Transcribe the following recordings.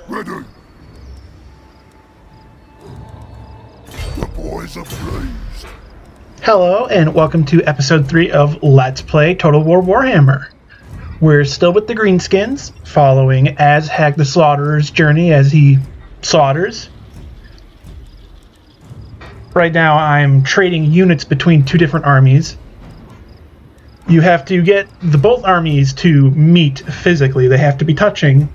Ready. The boys are pleased. Hello, and welcome to episode 3 of Let's Play Total War Warhammer. We're still with the Greenskins, following Azhag the Slaughterer's journey as he slaughters. Right now I'm trading units between two different armies. You have to get both armies to meet physically. They have to be touching,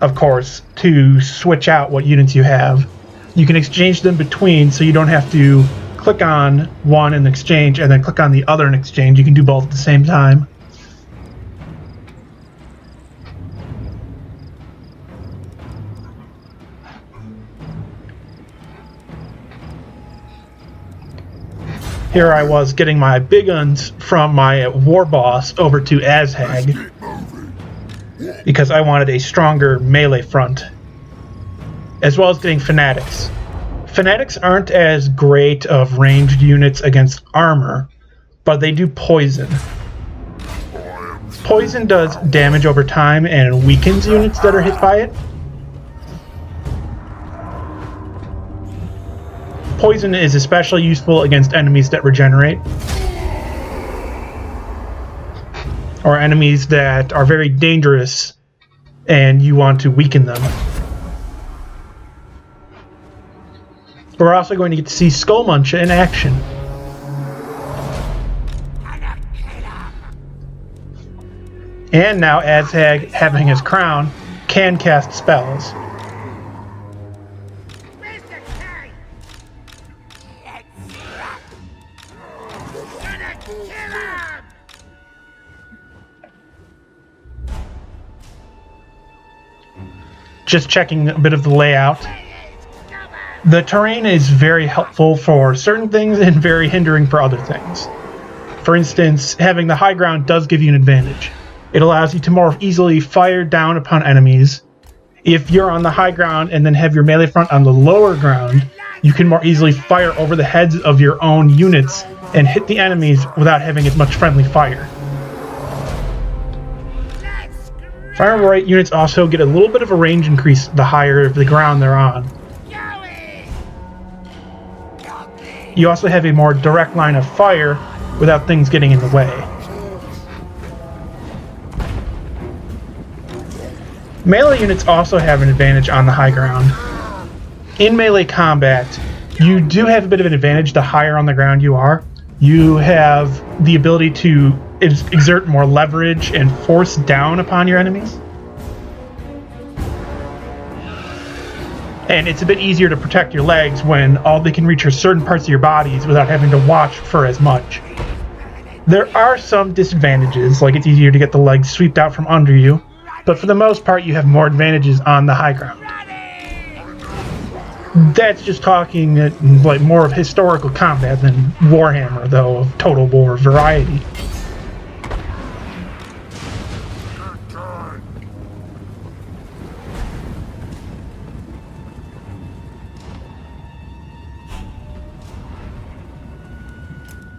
of course, to switch out what units you have. You can exchange them between, so you don't have to click on one in exchange and then click on the other in exchange. You can do both at the same time. Here I was getting my big guns from my war boss over to Azhag because I wanted a stronger melee front, as well as getting fanatics. Fanatics aren't as great of ranged units against armor, but they do poison. Poison does damage over time and weakens units that are hit by it. Poison is especially useful against enemies that regenerate, or enemies that are very dangerous and you want to weaken them. We're also going to get to see Skullmuncher in action. And now Azhag, having his crown, can cast spells. Just checking a bit of the layout. The terrain is very helpful for certain things and very hindering for other things. For instance, having the high ground does give you an advantage. It allows you to more easily fire down upon enemies. If you're on the high ground and then have your melee front on the lower ground, you can more easily fire over the heads of your own units and hit the enemies without having as much friendly fire. Fire right units also get a little bit of a range increase the higher the ground they're on. You also have a more direct line of fire without things getting in the way. Melee units also have an advantage on the high ground. In melee combat, you do have a bit of an advantage the higher on the ground you are. You have the ability to exert more leverage and force down upon your enemies. And it's a bit easier to protect your legs when all they can reach are certain parts of your bodies without having to watch for as much. There are some disadvantages, like it's easier to get the legs swept out from under you, but for the most part you have more advantages on the high ground. That's just talking like more of historical combat than Warhammer, though, of Total War variety.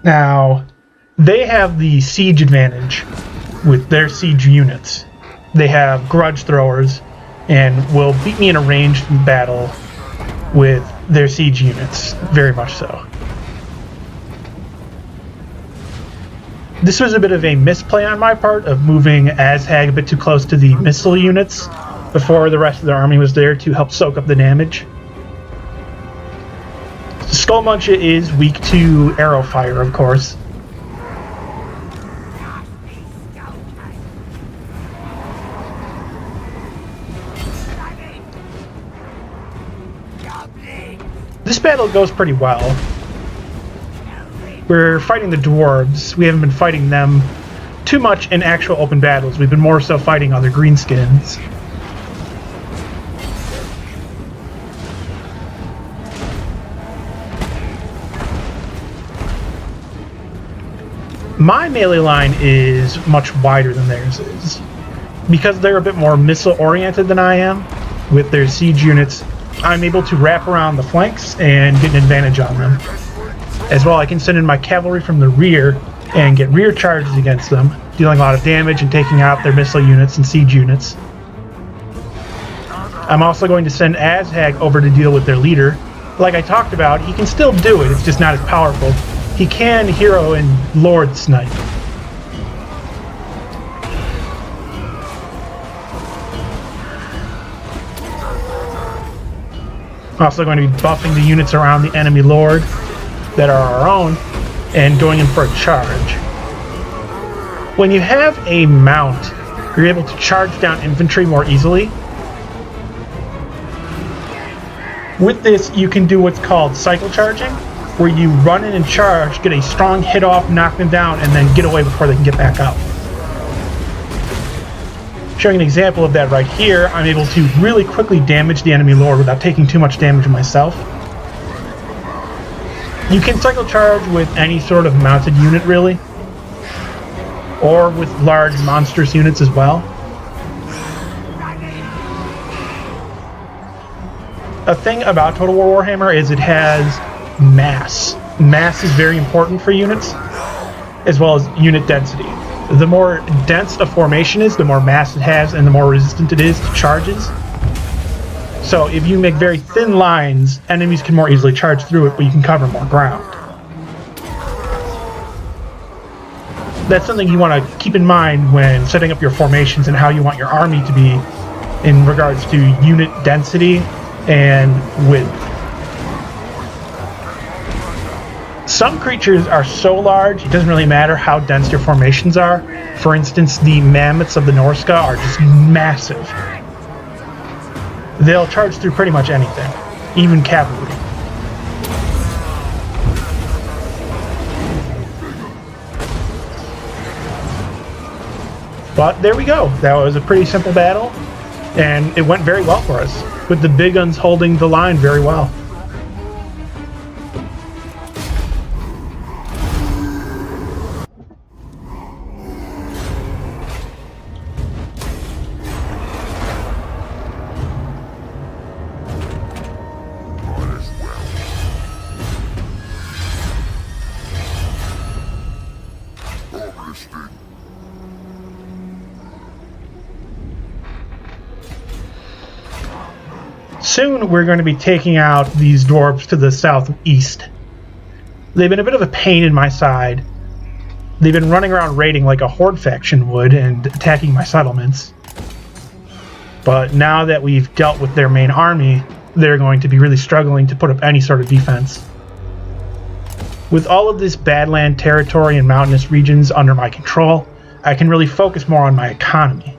Now, they have the siege advantage with their siege units. They have grudge throwers and will beat me in a ranged battle with their siege units, very much so. This was a bit of a misplay on my part of moving Azhag a bit too close to the missile units before the rest of the army was there to help soak up the damage. Skullmuncher is weak to arrow fire, of course. This battle goes pretty well. We're fighting the dwarves. We haven't been fighting them too much in actual open battles. We've been more so fighting other greenskins. My melee line is much wider than theirs is. Because they're a bit more missile-oriented than I am, with their siege units, I'm able to wrap around the flanks and get an advantage on them. As well, I can send in my cavalry from the rear and get rear charges against them, dealing a lot of damage and taking out their missile units and siege units. I'm also going to send Azhag over to deal with their leader. Like I talked about, he can still do it, it's just not as powerful. He can hero and Lord snipe. Also going to be buffing the units around the enemy Lord that are our own and going in for a charge. When you have a mount, you're able to charge down infantry more easily. With this, you can do what's called cycle charging, where you run in and charge, get a strong hit off, knock them down, and then get away before they can get back up. Showing an example of that right here, I'm able to really quickly damage the enemy Lord without taking too much damage myself. You can cycle charge with any sort of mounted unit, really, or with large monstrous units as well. A thing about Total War Warhammer is it has mass. Mass is very important for units, as well as unit density. The more dense a formation is, the more mass it has, and the more resistant it is to charges. So if you make very thin lines, enemies can more easily charge through it, but you can cover more ground. That's something you want to keep in mind when setting up your formations and how you want your army to be in regards to unit density and width. Some creatures are so large, it doesn't really matter how dense your formations are. For instance, the mammoths of the Norska are just massive. They'll charge through pretty much anything, even cavalry. But there we go. That was a pretty simple battle, and it went very well for us, with the big guns holding the line very well. Soon we're going to be taking out these dwarves to the southeast. They've been a bit of a pain in my side. They've been running around raiding like a horde faction would and attacking my settlements. But now that we've dealt with their main army, they're going to be really struggling to put up any sort of defense. With all of this badland territory and mountainous regions under my control, I can really focus more on my economy.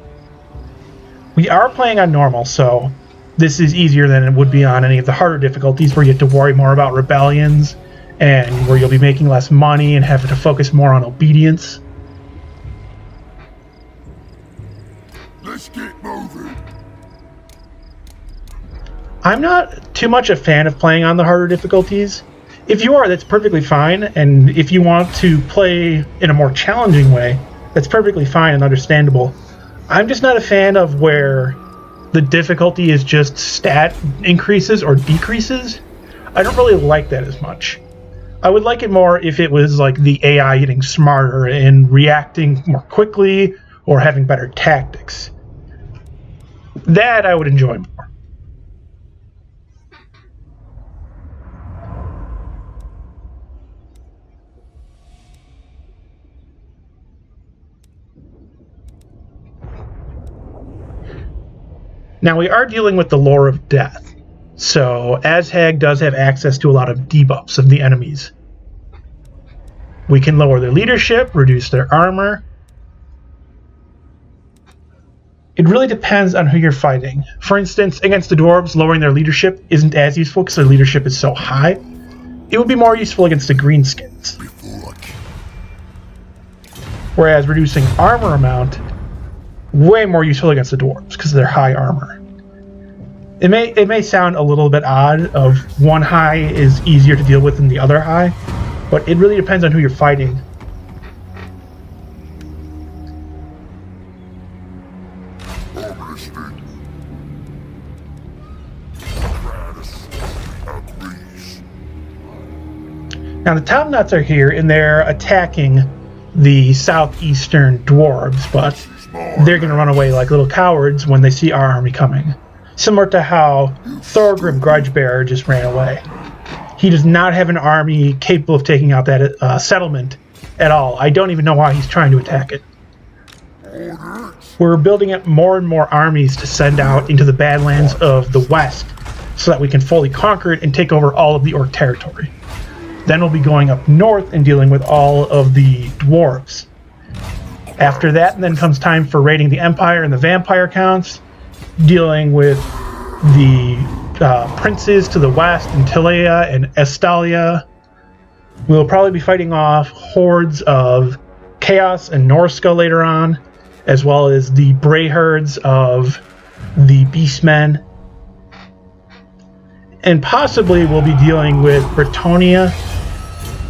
We are playing on normal, so this is easier than it would be on any of the harder difficulties where you have to worry more about rebellions and where you'll be making less money and having to focus more on obedience. Let's get moving. I'm not too much a fan of playing on the harder difficulties. If you are, that's perfectly fine, and if you want to play in a more challenging way, that's perfectly fine and understandable. I'm just not a fan of where the difficulty is just stat increases or decreases. I don't really like that as much. I would like it more if it was like the AI getting smarter and reacting more quickly or having better tactics. That I would enjoy more. Now, we are dealing with the lore of death, so Azhag does have access to a lot of debuffs of the enemies. We can lower their leadership, reduce their armor. It really depends on who you're fighting. For instance, against the dwarves, lowering their leadership isn't as useful because their leadership is so high. It would be more useful against the Greenskins. Whereas reducing armor amount, way more useful against the dwarves because of their high armor. It may sound a little bit odd of one high is easier to deal with than the other high, but it really depends on who you're fighting. Now the Top Nuts are here and they're attacking the southeastern dwarves, but they're going to run away like little cowards when they see our army coming. Similar to how Thorgrim Grudgebearer just ran away. He does not have an army capable of taking out that settlement at all. I don't even know why he's trying to attack it. We're building up more and more armies to send out into the Badlands of the West so that we can fully conquer it and take over all of the Orc territory. Then we'll be going up north and dealing with all of the dwarves. After that, then comes time for raiding the Empire and the vampire counts, dealing with the princes to the west, Antilia and Estalia. We'll probably be fighting off hordes of Chaos and Norska later on, as well as the Bray herds of the Beastmen. And possibly we'll be dealing with Bretonia,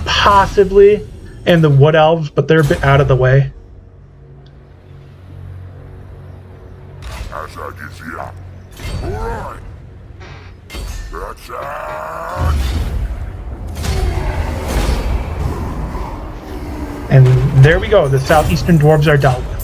possibly, and the Wood Elves, but they're a bit out of the way. Alright. That's it. And there we go, the southeastern dwarves are dealt with.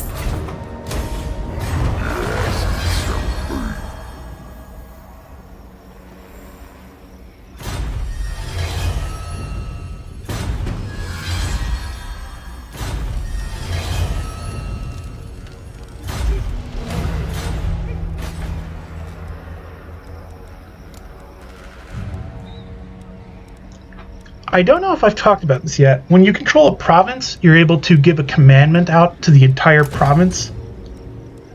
I don't know if I've talked about this yet. When you control a province, you're able to give a commandment out to the entire province.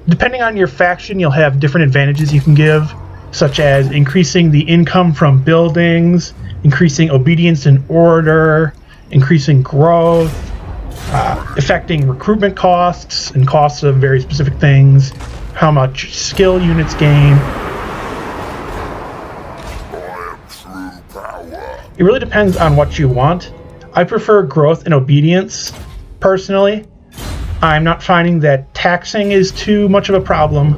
Depending on your faction, you'll have different advantages you can give, such as increasing the income from buildings, increasing obedience and order, increasing growth, affecting recruitment costs and costs of very specific things, how much skill units gain. It really depends on what you want. I prefer growth and obedience, personally. I'm not finding that taxing is too much of a problem.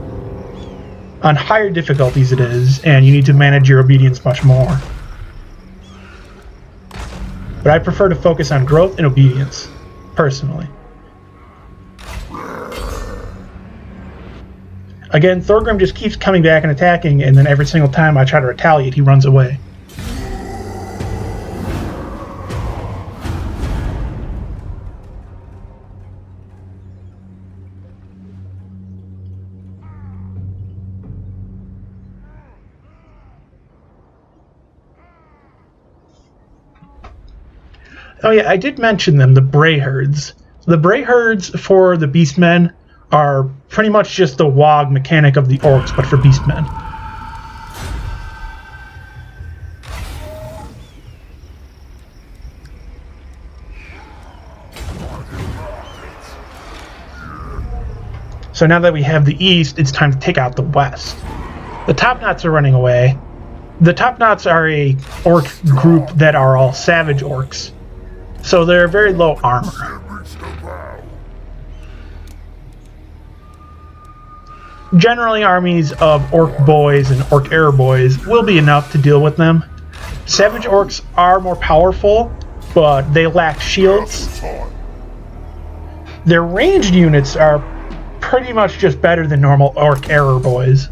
On higher difficulties it is, and you need to manage your obedience much more. But I prefer to focus on growth and obedience, personally. Again, Thorgrim just keeps coming back and attacking, and then every single time I try to retaliate, he runs away. Oh yeah, I did mention them, the Bray herds. The Bray herds for the Beastmen are pretty much just the WoG mechanic of the Orcs, but for Beastmen. So now that we have the East, it's time to take out the West. The Top Knots are running away. The Top Knots are a Orc group that are all savage Orcs. So they're very low armor. Generally, armies of Orc boys and Orc Error boys will be enough to deal with them. Savage Orcs are more powerful, but they lack shields. Their ranged units are pretty much just better than normal Orc Error boys.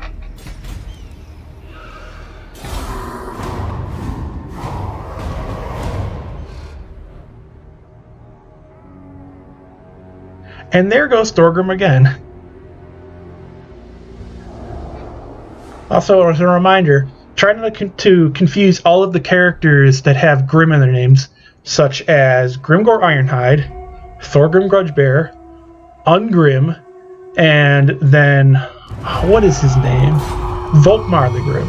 And there goes Thorgrim again. Also, as a reminder, try not to confuse all of the characters that have Grim in their names, such as Grimgor Ironhide, Thorgrim Grudgebearer, Ungrim, and then, what is his name? Volkmar the Grim.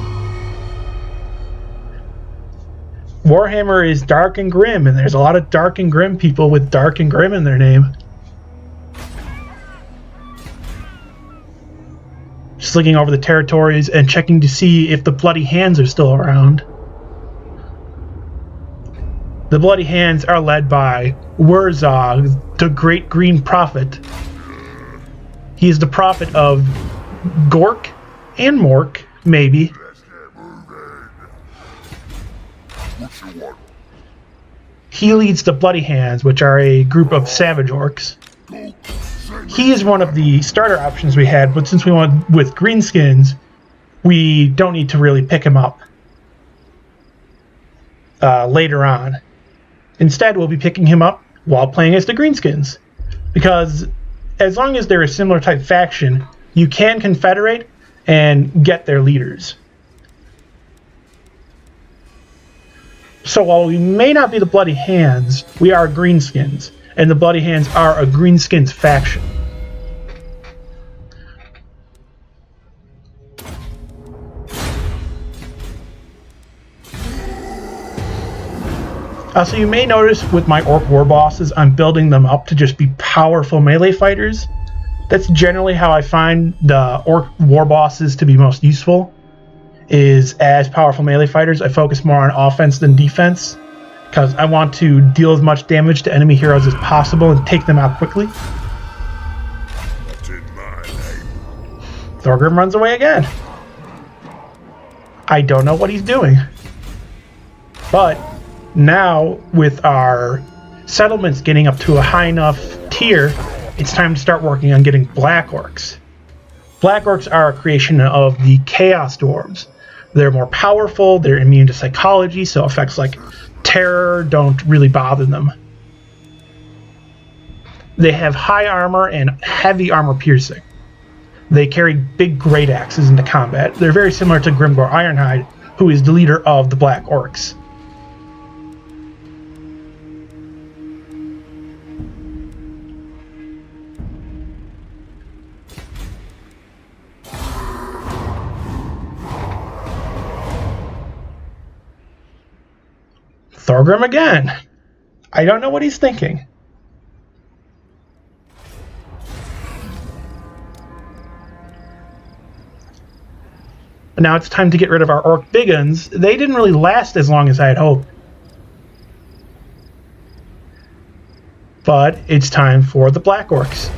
Warhammer is dark and grim, and there's a lot of dark and grim people with dark and grim in their name. Just looking over the territories and checking to see if the Bloody Hands are still around. The Bloody Hands are led by Wurzog, the Great Green Prophet. He is the prophet of Gork and Mork, maybe. He leads the Bloody Hands, which are a group of savage orcs. He is one of the starter options we had, but since we went with Greenskins, we don't need to really pick him up later on. Instead, we'll be picking him up while playing as the Greenskins, because as long as they're a similar type faction, you can confederate and get their leaders. So while we may not be the Bloody Hands, we are Greenskins, and the Bloody Hands are a Greenskins faction. So you may notice with my Orc war bosses, I'm building them up to just be powerful melee fighters. That's generally how I find the Orc war bosses to be most useful, is as powerful melee fighters. I focus more on offense than defense, because I want to deal as much damage to enemy heroes as possible and take them out quickly. What's in my name? Thorgrim runs away again. I don't know what he's doing. But now, with our settlements getting up to a high enough tier, it's time to start working on getting Black Orcs. Black Orcs are a creation of the Chaos Dwarves. They're more powerful, they're immune to psychology, so effects like terror don't really bother them. They have high armor and heavy armor piercing. They carry big great axes into combat. They're very similar to Grimgor Ironhide, who is the leader of the Black Orcs. Thorgrim again. I don't know what he's thinking. But now it's time to get rid of our Orc Biguns. They didn't really last as long as I had hoped. But it's time for the Black Orcs.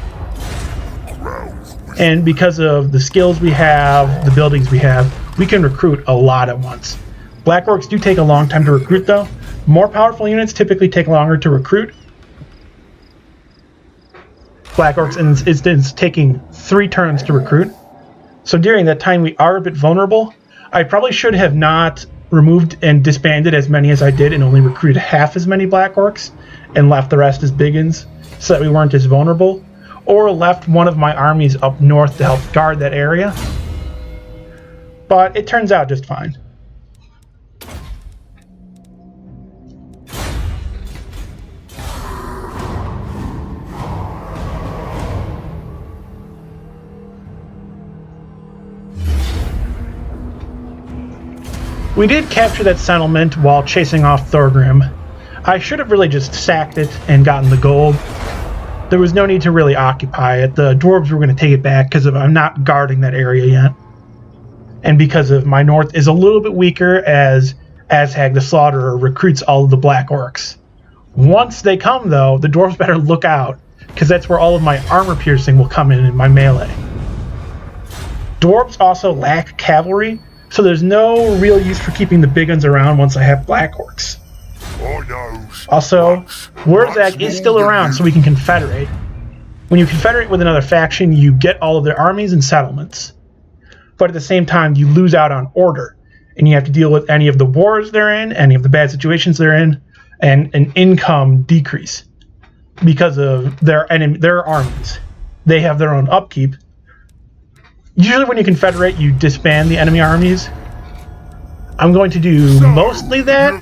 And because of the skills we have, the buildings we have, we can recruit a lot at once. Black Orcs do take a long time to recruit though. More powerful units typically take longer to recruit. Black Orcs in this instance taking 3 turns to recruit. So during that time we are a bit vulnerable. I probably should have not removed and disbanded as many as I did and only recruited half as many Black Orcs and left the rest as Biguns so that we weren't as vulnerable. Or left one of my armies up north to help guard that area. But it turns out just fine. We did capture that settlement while chasing off Thorgrim. I should have really just sacked it and gotten the gold. There was no need to really occupy it. The dwarves were going to take it back because I'm not guarding that area yet. And because of my north is a little bit weaker as Azhag the Slaughterer recruits all of the Black Orcs. Once they come though, the dwarves better look out, because that's where all of my armor piercing will come in my melee. Dwarves also lack cavalry, so there's no real use for keeping the big guns around once I have Black Orcs. Also, Wurzag is still around, so we can confederate. When you confederate with another faction, you get all of their armies and settlements. But at the same time, you lose out on order, and you have to deal with any of the wars they're in, any of the bad situations they're in, and an income decrease because of their armies. They have their own upkeep. Usually when you confederate, you disband the enemy armies. I'm going to do mostly that.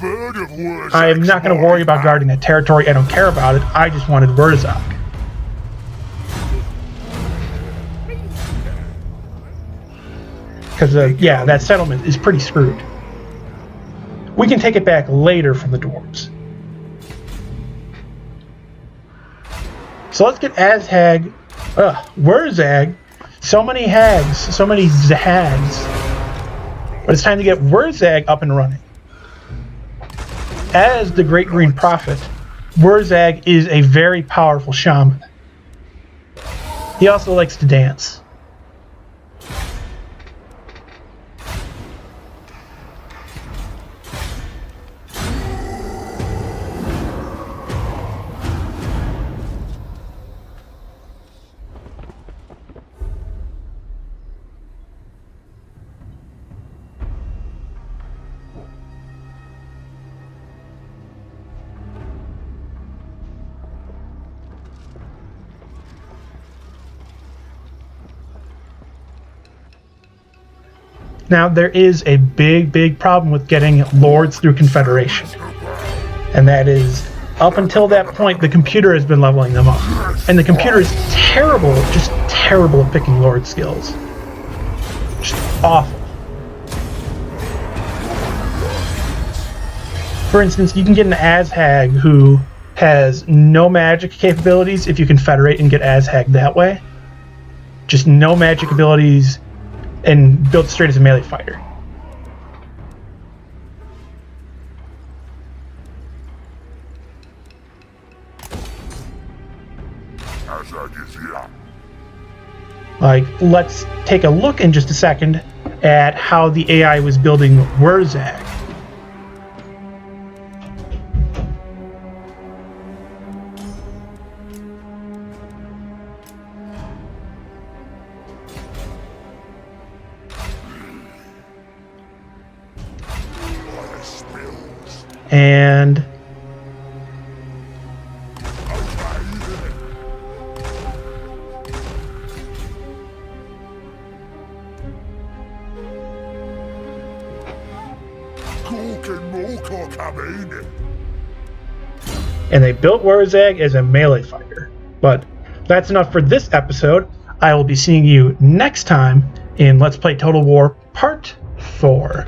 I'm not going to worry about guarding that territory. I don't care about it. I just wanted Wurzag. Because, yeah, that settlement is pretty screwed. We can take it back later from the dwarves. So let's get Azhag. Wurzag. So many hags. So many zahags. But it's time to get Wurzag up and running. As the Great Green Prophet, Wurzag is a very powerful shaman. He also likes to dance. Now, there is a big problem with getting lords through Confederation. And that is, up until that point, the computer has been leveling them up. And the computer is terrible, just terrible at picking lord skills. Just awful. For instance, you can get an Azhag who has no magic capabilities if you confederate and get Azhag that way. Just no magic abilities and built straight as a melee fighter. Like, let's take a look in just a second at how the AI was building Wurzag. And they built Wurzag as a melee fighter. But that's enough for this episode. I will be seeing you next time in Let's Play Total War Part 4.